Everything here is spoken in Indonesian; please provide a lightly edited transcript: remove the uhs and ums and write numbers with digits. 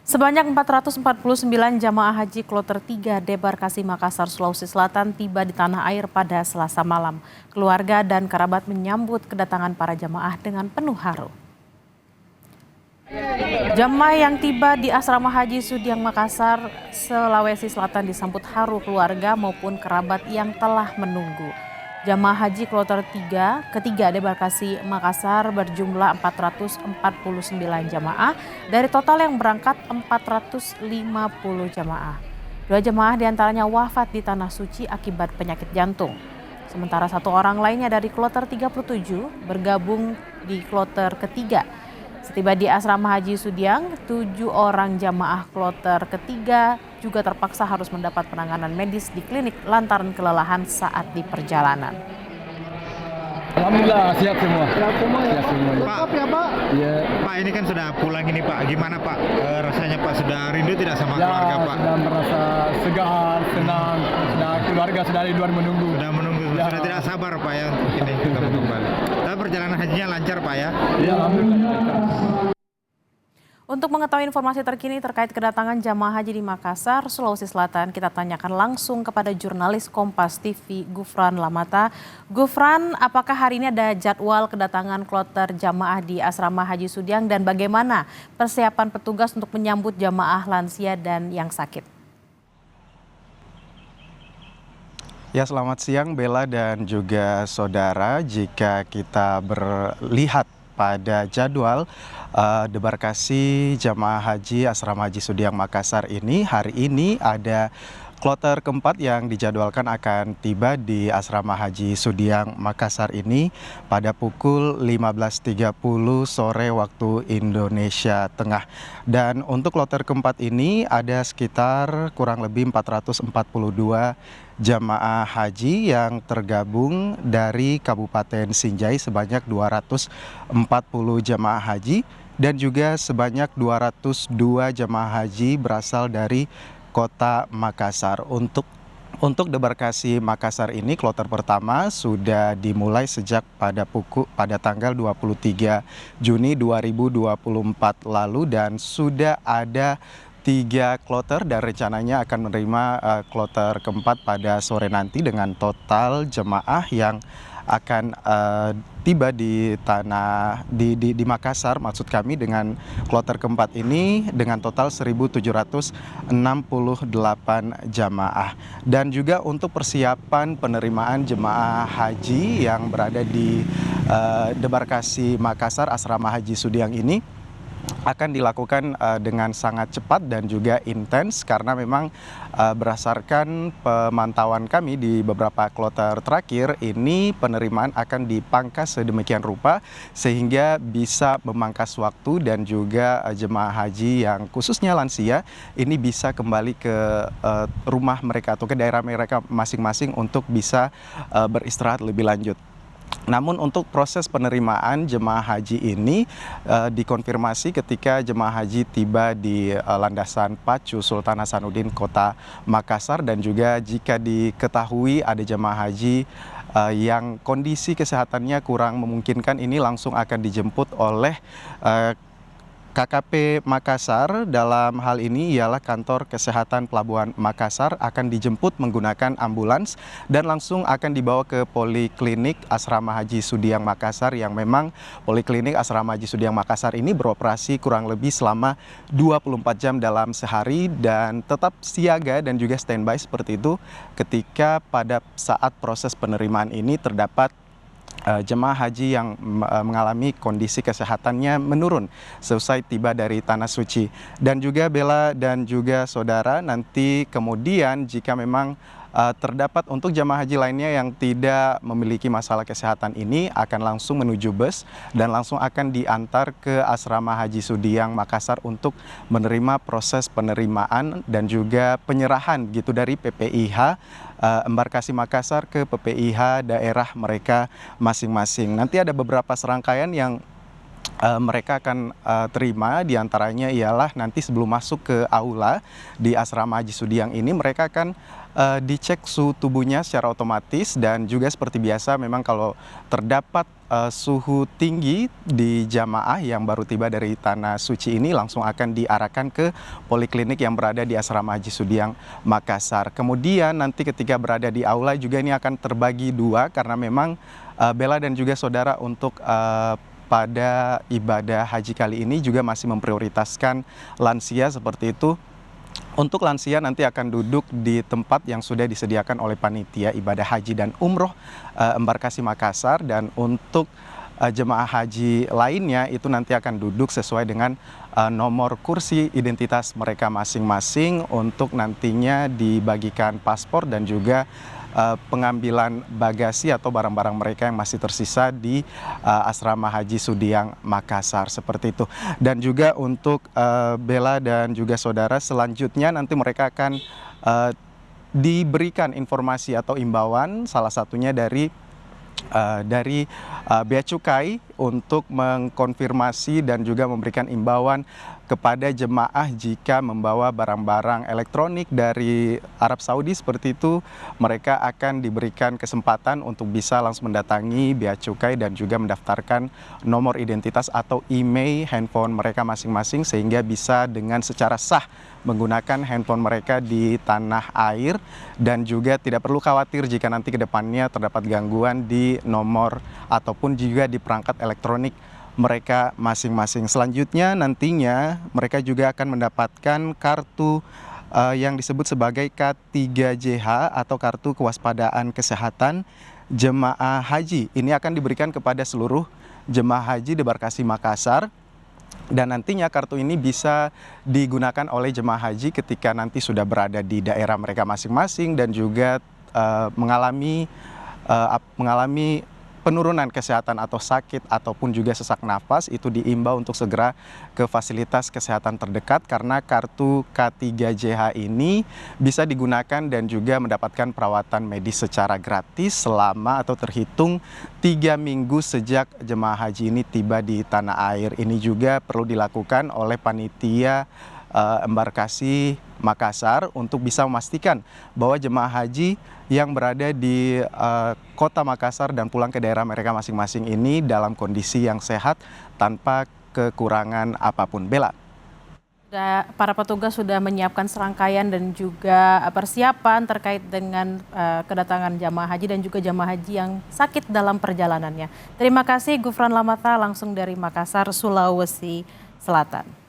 Sebanyak 449 jamaah haji kloter 3 Debarkasi Makassar, Sulawesi Selatan tiba di tanah air pada Selasa malam. Keluarga dan kerabat menyambut kedatangan para jamaah dengan penuh haru. Jamaah yang tiba di Asrama Haji Sudiang Makassar, Sulawesi Selatan disambut haru keluarga maupun kerabat yang telah menunggu. Jamaah haji kloter ketiga Debarkasi Makassar berjumlah 449 jamaah dari total yang berangkat 450 jamaah. 2 jamaah diantaranya wafat di Tanah Suci akibat penyakit jantung. Sementara 1 orang lainnya dari kloter 37 bergabung di kloter ketiga. Setiba di Asrama Haji Sudiang, 7 orang jamaah kloter ketiga juga terpaksa harus mendapat penanganan medis di klinik lantaran kelelahan saat di perjalanan. Alhamdulillah siap semua. Siap semua ya, Siap Pak. semua. Lengkap ya, Pak? Ya, Pak, ini kan sudah pulang ini Pak. Gimana Pak rasanya Pak? Sudah rindu tidak sama keluarga Pak? sudah merasa segar, senang. Sudah keluarga sudah di luar menunggu. Sudah menunggu, Ya. sudah tidak sabar Pak ya untuk ini ketemu kembali. Tapi perjalanan hajinya lancar Pak ya? Ya, alhamdulillah. Untuk mengetahui informasi terkini terkait kedatangan jamaah haji di Makassar, Sulawesi Selatan, kita tanyakan langsung kepada jurnalis Kompas TV Gufran Lamata. Gufran, apakah hari ini ada jadwal kedatangan kloter jamaah di Asrama Haji Sudiang dan bagaimana persiapan petugas untuk menyambut jamaah lansia dan yang sakit? Ya, selamat siang Bella dan juga saudara. Jika kita berlihat pada jadwal debarkasi jamaah haji Asrama Haji Sudiang Makassar ini, hari ini ada kloter keempat yang dijadwalkan akan tiba di Asrama Haji Sudiang Makassar ini pada pukul 15.30 sore waktu Indonesia Tengah. Dan untuk kloter keempat ini ada sekitar kurang lebih 442 jamaah haji yang tergabung dari Kabupaten Sinjai sebanyak 240 jamaah haji dan juga sebanyak 202 jamaah haji berasal dari Kota Makassar. Untuk debarkasi Makassar ini kloter pertama sudah dimulai sejak pada tanggal 23 Juni 2024 lalu dan sudah ada 3 kloter dan rencananya akan menerima kloter keempat pada sore nanti dengan total jemaah yang akan tiba di di Makassar, maksud kami dengan kloter keempat ini dengan total 1.768 jamaah. Dan juga untuk persiapan penerimaan jemaah haji yang berada di debarkasi Makassar Asrama Haji Sudiang ini akan dilakukan dengan sangat cepat dan juga intens karena memang berdasarkan pemantauan kami di beberapa kloter terakhir ini penerimaan akan dipangkas sedemikian rupa sehingga bisa memangkas waktu dan juga jemaah haji yang khususnya lansia ini bisa kembali ke rumah mereka atau ke daerah mereka masing-masing untuk bisa beristirahat lebih lanjut. Namun untuk proses penerimaan jemaah haji ini dikonfirmasi ketika jemaah haji tiba di landasan Pacu Sultan Hasanuddin Kota Makassar dan juga jika diketahui ada jemaah haji yang kondisi kesehatannya kurang memungkinkan ini langsung akan dijemput oleh KKP Makassar. Dalam hal ini ialah Kantor Kesehatan Pelabuhan Makassar akan dijemput menggunakan ambulans dan langsung akan dibawa ke Poliklinik Asrama Haji Sudiang Makassar yang memang Poliklinik Asrama Haji Sudiang Makassar ini beroperasi kurang lebih selama 24 jam dalam sehari dan tetap siaga dan juga standby seperti itu ketika pada saat proses penerimaan ini terdapat jemaah haji yang mengalami kondisi kesehatannya menurun seusai tiba dari Tanah Suci. Dan juga Bella dan juga saudara, nanti kemudian jika memang terdapat untuk jemaah haji lainnya yang tidak memiliki masalah kesehatan ini akan langsung menuju bus dan langsung akan diantar ke Asrama Haji Sudiang Makassar untuk menerima proses penerimaan dan juga penyerahan gitu dari PPIH Embarkasi Makassar ke PPIH daerah mereka masing-masing. Nanti ada beberapa serangkaian yang mereka akan terima diantaranya ialah nanti sebelum masuk ke aula di asrama Haji Sudiang ini mereka akan dicek suhu tubuhnya secara otomatis dan juga seperti biasa memang kalau terdapat suhu tinggi di jamaah yang baru tiba dari Tanah Suci ini langsung akan diarahkan ke poliklinik yang berada di asrama Haji Sudiang Makassar. Kemudian nanti ketika berada di aula juga ini akan terbagi dua karena memang Bella dan juga saudara untuk pada ibadah haji kali ini juga masih memprioritaskan lansia seperti itu. Untuk lansia nanti akan duduk di tempat yang sudah disediakan oleh panitia ibadah haji dan umroh embarkasi Makassar dan untuk jemaah haji lainnya itu nanti akan duduk sesuai dengan nomor kursi identitas mereka masing-masing untuk nantinya dibagikan paspor dan juga pengambilan bagasi atau barang-barang mereka yang masih tersisa di asrama Haji Sudiang Makassar seperti itu. Dan juga untuk Bella dan juga saudara selanjutnya nanti mereka akan diberikan informasi atau imbauan salah satunya dari Bea Cukai untuk mengkonfirmasi dan juga memberikan imbauan kepada jemaah jika membawa barang-barang elektronik dari Arab Saudi seperti itu mereka akan diberikan kesempatan untuk bisa langsung mendatangi Bea Cukai dan juga mendaftarkan nomor identitas atau email handphone mereka masing-masing sehingga bisa dengan secara sah menggunakan handphone mereka di tanah air dan juga tidak perlu khawatir jika nanti ke depannya terdapat gangguan di nomor ataupun juga di perangkat elektronik mereka masing-masing. Selanjutnya nantinya mereka juga akan mendapatkan kartu yang disebut sebagai K3JH atau kartu kewaspadaan kesehatan jemaah haji. Ini akan diberikan kepada seluruh jemaah haji debarkasi Makassar. Dan nantinya kartu ini bisa digunakan oleh jemaah haji ketika nanti sudah berada di daerah mereka masing-masing dan juga mengalami penurunan kesehatan atau sakit ataupun juga sesak nafas itu diimbau untuk segera ke fasilitas kesehatan terdekat karena kartu K3JH ini bisa digunakan dan juga mendapatkan perawatan medis secara gratis selama atau terhitung 3 minggu sejak jemaah haji ini tiba di tanah air. Ini juga perlu dilakukan oleh panitia embarkasi Makassar untuk bisa memastikan bahwa jemaah haji yang berada di kota Makassar dan pulang ke daerah mereka masing-masing ini dalam kondisi yang sehat tanpa kekurangan apapun. Bella. Para petugas sudah menyiapkan serangkaian dan juga persiapan terkait dengan kedatangan jamaah haji dan juga jamaah haji yang sakit dalam perjalanannya. Terima kasih Gufran Lamata langsung dari Makassar, Sulawesi Selatan.